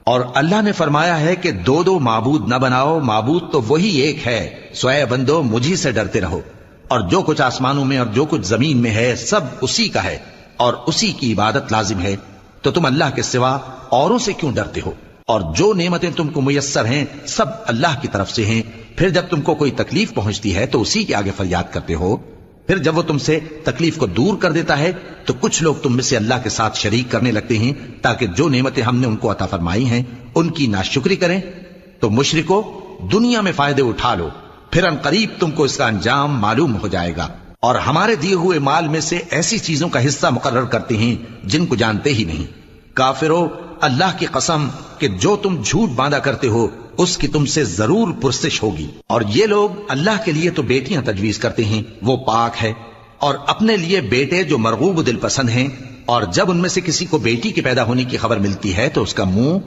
اور اللہ نے فرمایا ہے کہ دو دو معبود نہ بناؤ، معبود تو وہی ایک ہے، سو اے بندو مجھی سے ڈرتے رہو، اور جو کچھ آسمانوں میں اور جو کچھ زمین میں ہے سب اسی کا ہے، اور اسی کی عبادت لازم ہے، تو تم اللہ کے سوا اوروں سے کیوں ڈرتے ہو؟ اور جو نعمتیں تم کو میسر ہیں سب اللہ کی طرف سے ہیں، پھر جب تم کو کوئی تکلیف پہنچتی ہے تو اسی کے آگے فریاد کرتے ہو، پھر جب وہ تم سے تکلیف کو دور کر دیتا ہے تو کچھ لوگ تم میں سے اللہ کے ساتھ شریک کرنے لگتے ہیں تاکہ جو نعمتیں ہم نے ان کو عطا فرمائی ہیں ان کی ناشکری کریں۔ تو مشرکو دنیا میں فائدے اٹھا لو، پھر ان قریب تم کو اس کا انجام معلوم ہو جائے گا، اور ہمارے دیے ہوئے مال میں سے ایسی چیزوں کا حصہ مقرر کرتے ہیں جن کو جانتے ہی نہیں۔ کافرو اللہ کی قسم کہ جو تم جھوٹ باندھا کرتے ہو اس کی تم سے ضرور پرسش ہوگی۔ اور یہ لوگ اللہ کے لیے تو بیٹیاں تجویز کرتے ہیں، وہ پاک ہے، اور اپنے لیے بیٹے جو مرغوب دل پسند ہیں، اور جب ان میں سے کسی کو بیٹی کے پیدا ہونے کی خبر ملتی ہے تو اس کا منہ